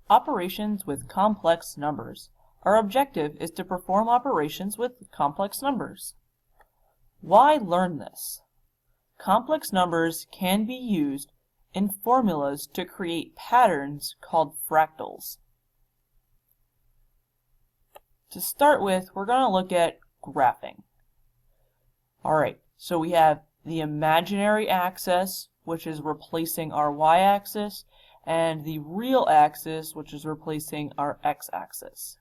Operations with complex numbers. Our objective is to perform operations with complex numbers. Why learn this? Complex numbers can be used in formulas to create patterns called fractals. To start with, we're going to look at graphing. Alright, so we have the imaginary axis, which is replacing our y-axis, and the real axis, which is replacing our x-axis.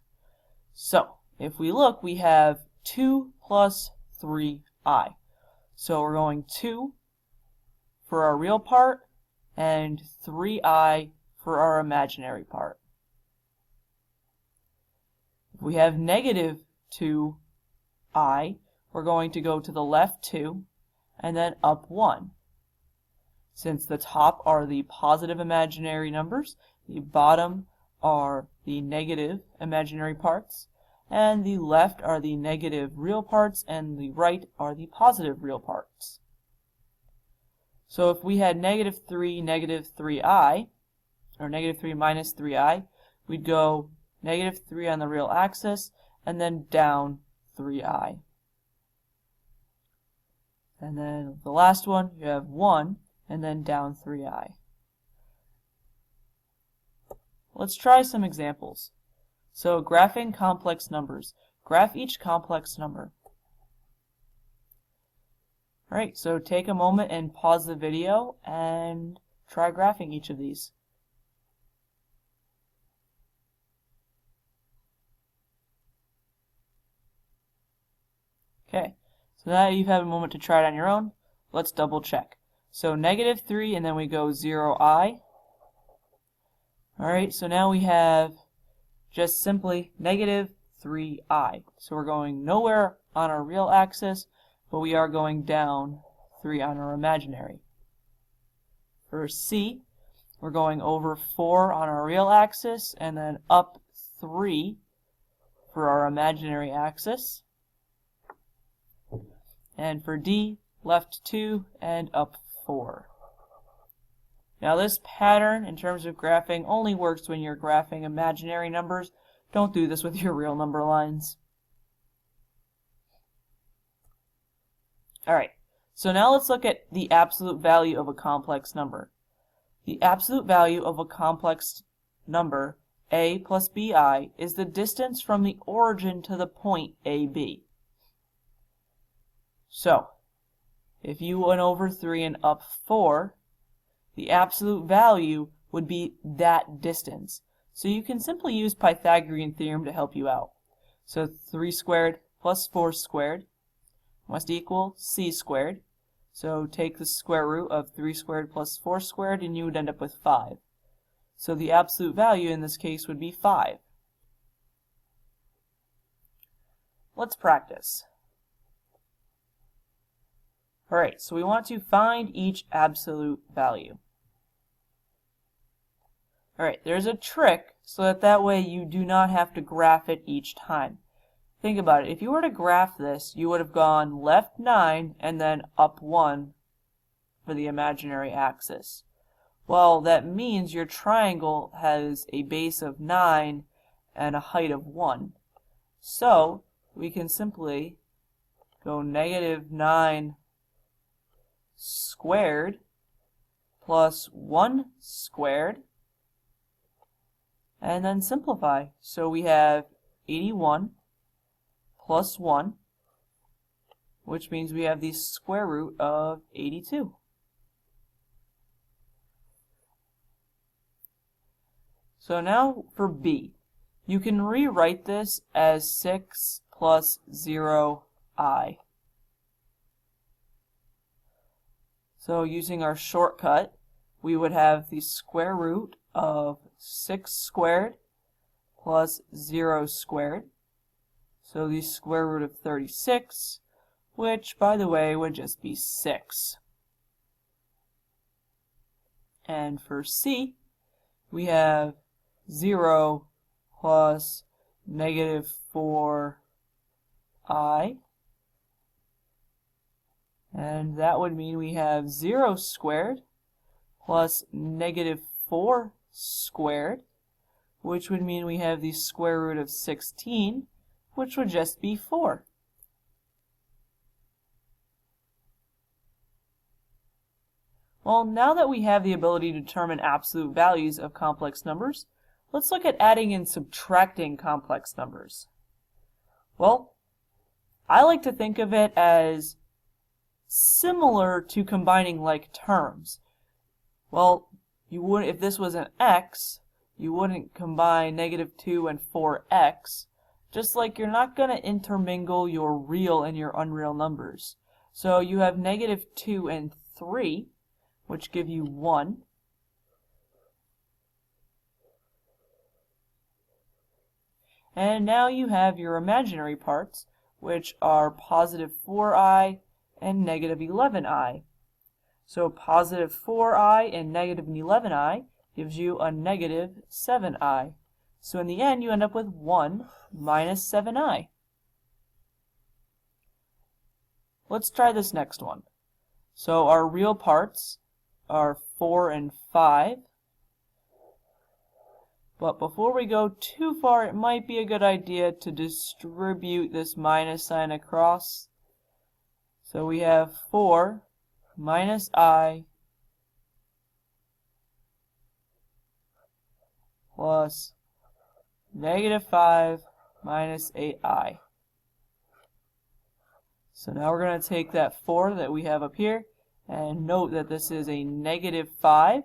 So, if we look, we have 2 plus 3i. So we're going 2 for our real part, and 3i for our imaginary part. If we have negative 2i, we're going to go to the left 2, and then up 1. Since the top are the positive imaginary numbers, the bottom are the negative imaginary parts, and the left are the negative real parts, and the right are the positive real parts. So if we had negative 3i, or negative 3 minus 3i, we'd go negative 3 on the real axis, and then down 3i. And then the last one, you have 1, and then down 3i. Let's try some examples. So graphing complex numbers. Graph each complex number. Alright, so take a moment and pause the video and try graphing each of these. Okay, so now you've had a moment to try it on your own. Let's double check. So negative 3, and then we go 0i. Alright, so now we have just simply negative 3i. So we're going nowhere on our real axis, but we are going down 3 on our imaginary. For C, we're going over 4 on our real axis, and then up 3 for our imaginary axis. And for D, left 2 and up 4. Now this pattern, in terms of graphing, only works when you're graphing imaginary numbers. Don't do this with your real number lines. Alright, so now let's look at the absolute value of a complex number. The absolute value of a complex number, a plus bi, is the distance from the origin to the point AB. So, if you went over 3 and up 4, the absolute value would be that distance. So you can simply use Pythagorean theorem to help you out. So 3 squared plus 4 squared must equal c squared. So take the square root of 3 squared plus 4 squared, and you would end up with 5. So the absolute value in this case would be 5. Let's practice. Alright, so we want to find each absolute value. Alright, there's a trick so that way you do not have to graph it each time. Think about it. If you were to graph this, you would have gone left 9 and then up 1 for the imaginary axis. Well, that means your triangle has a base of 9 and a height of 1. So, we can simply go negative 9 squared plus 1 squared, and then simplify. So we have 81 plus 1, which means we have the square root of 82. So now for B, you can rewrite this as 6 plus 0i. So using our shortcut, we would have the square root of 6 squared plus 0 squared. So the square root of 36, which, by the way, would just be 6. And for C, we have 0 plus negative 4i. And that would mean we have 0 squared plus negative 4 squared, which would mean we have the square root of 16, which would just be 4. Well, now that we have the ability to determine absolute values of complex numbers, let's look at adding and subtracting complex numbers. Well, I like to think of it as similar to combining like terms. Well, you would, if this was an x, you wouldn't combine -2 and 4x, just like you're not going to intermingle your real and your unreal numbers. So you have -2 and 3, which give you 1. And now you have your imaginary parts, which are positive 4i and negative 11i. So positive 4i and negative 11i gives you a negative 7i. So in the end, you end up with 1 minus 7i. Let's try this next one. So our real parts are 4 and 5. But before we go too far, it might be a good idea to distribute this minus sign across. So we have 4 minus I plus negative 5 minus 8i. So now we're going to take that 4 that we have up here and note that this is a negative 5,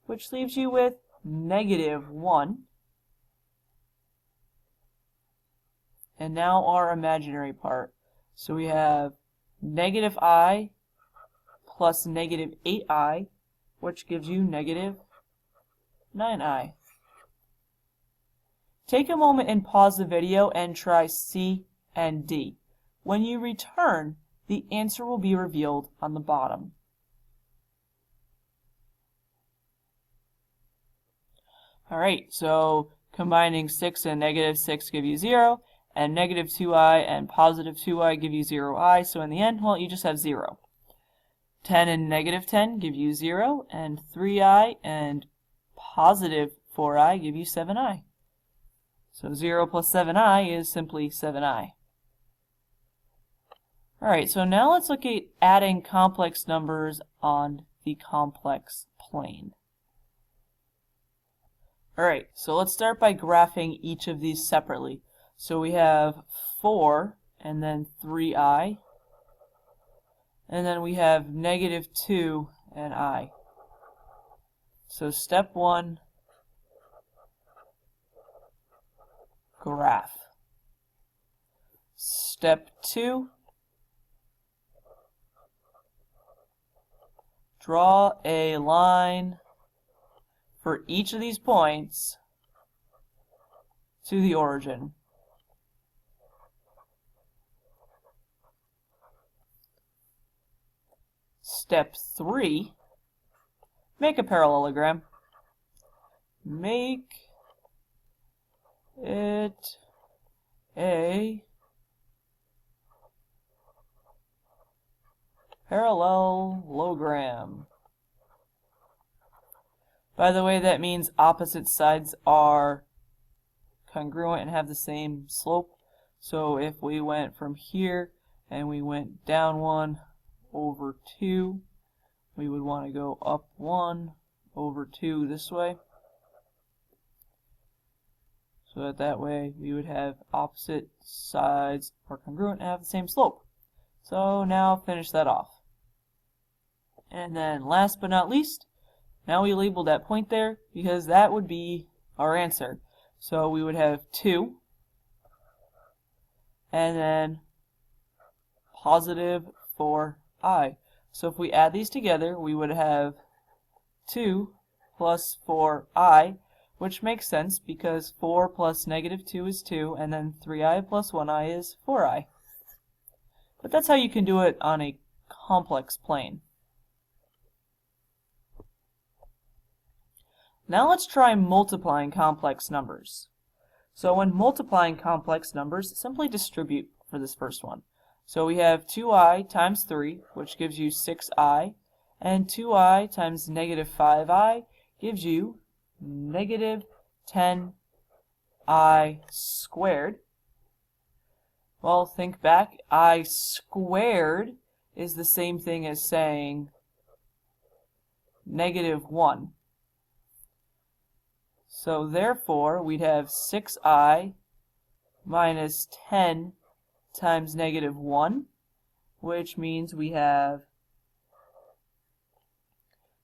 which leaves you with negative 1. And now our imaginary part. So we have negative I plus negative 8i, which gives you negative 9i. Take a moment and pause the video and try C and D. When you return, the answer will be revealed on the bottom. Alright, so combining 6 and negative 6 give you 0, and negative 2i and positive 2i give you 0i, so in the end, well, you just have 0. 10 and negative 10 give you 0, and 3i and positive 4i give you 7i. So 0 plus 7i is simply 7i. Alright, so now let's look at adding complex numbers on the complex plane. Alright, so let's start by graphing each of these separately. So we have 4 and then 3i, and then we have negative 2 and I. So step 1, graph. Step 2, draw a line for each of these points to the origin. Step 3, make a parallelogram. Make it a parallelogram. By the way, that means opposite sides are congruent and have the same slope. So if we went from here and we went down 1 over 2, we would want to go up 1 over 2 this way. So that way we would have opposite sides are congruent and have the same slope. So now finish that off. And then last but not least, now we label that point there because that would be our answer. So we would have 2 and then positive 4i. So if we add these together, we would have 2 plus 4i, which makes sense because 4 plus negative 2 is 2, and then 3i plus 1i is 4i. But that's how you can do it on a complex plane. Now let's try multiplying complex numbers. So when multiplying complex numbers, simply distribute for this first one. So we have 2i times 3, which gives you 6i, and 2i times negative 5i gives you negative 10i. I squared. Well, think back. I squared is the same thing as saying -1. So therefore, we'd have 6i minus 10 times -1, which means we have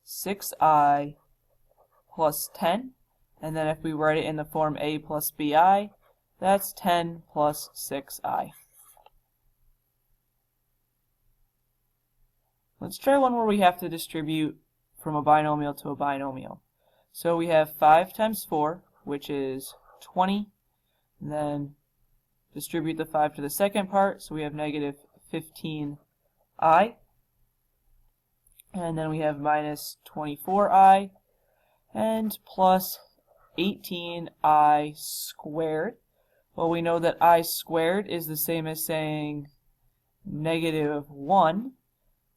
6i plus 10, and then if we write it in the form a plus bi, that's 10 plus 6i. Let's try one where we have to distribute from a binomial to a binomial. So we have 5 times 4, which is 20, and then distribute the 5 to the second part, so we have -15i, and then we have minus 24i, and plus 18i squared. Well, we know that I squared is the same as saying -1,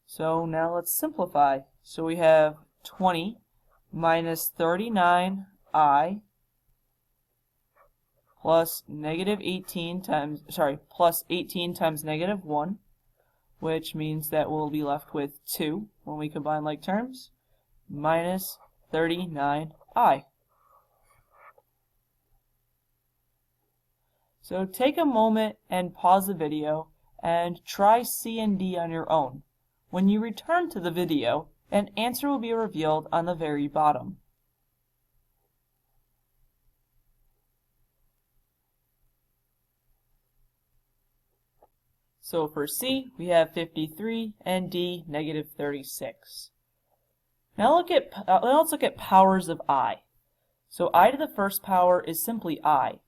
so now let's simplify. So we have 20 minus 39i plus plus 18 times -1, which means that we'll be left with 2 when we combine like terms, minus 39i. So take a moment and pause the video and try C and D on your own. When you return to the video, an answer will be revealed on the very bottom. So for C, we have 53 and D, -36. Now let's look at powers of I. So I to the first power is simply I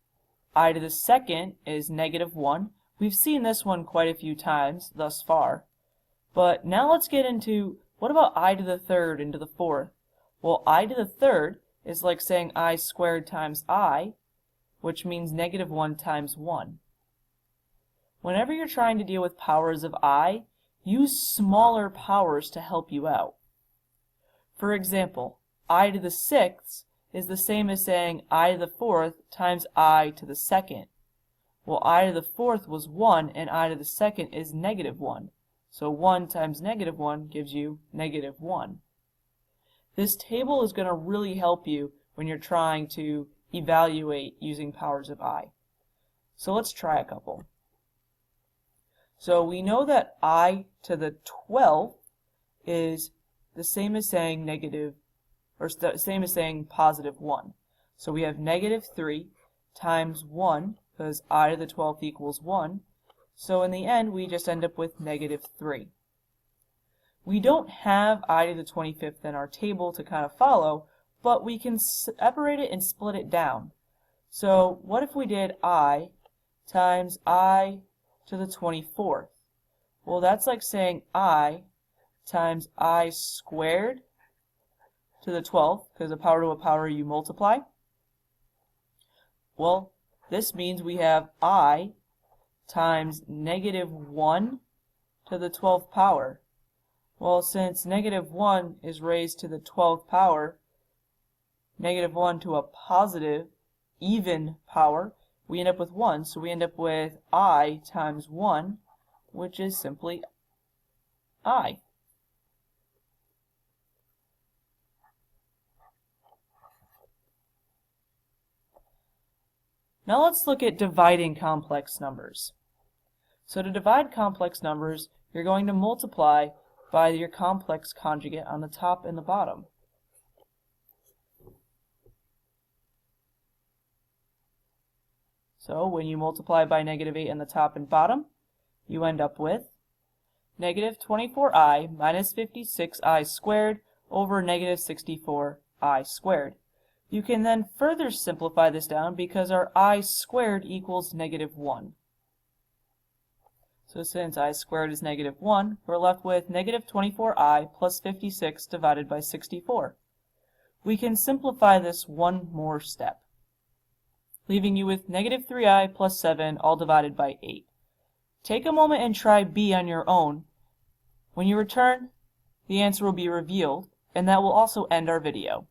to the second is -1. We've seen this one quite a few times thus far. But now let's get into, what about I to the third and to the fourth? Well, I to the third is like saying I squared times I, which means -1 times 1. Whenever you're trying to deal with powers of I, use smaller powers to help you out. For example, I to the sixth is the same as saying I to the fourth times I to the second. Well, I to the fourth was 1 and I to the second is -1. So 1 times -1 gives you -1. This table is going to really help you when you're trying to evaluate using powers of I. So let's try a couple. So we know that I to the 12th is the same as saying same as saying +1. So we have -3 times 1, because I to the 12th equals 1. So in the end, we just end up with -3. We don't have I to the 25th in our table to kind of follow, but we can separate it and split it down. So what if we did I times I to the 24th? Well, that's like saying I times I squared to the 12th, because a power to a power you multiply. Well, this means we have I times -1 to the 12th power. Well, since -1 is raised to the 12th power, -1 to a positive even power, we end up with 1. So we end up with I times 1, which is simply I. Now let's look at dividing complex numbers. So to divide complex numbers, you're going to multiply by your complex conjugate on the top and the bottom. So when you multiply by -8 on the top and bottom, you end up with -24i minus 56i squared over -64i squared. You can then further simplify this down because our I squared equals -1. So since I squared is -1, we're left with -24i plus 56 divided by 64. We can simplify this one more step, leaving you with -3i plus 7 all divided by 8. Take a moment and try B on your own. When you return, the answer will be revealed, and that will also end our video.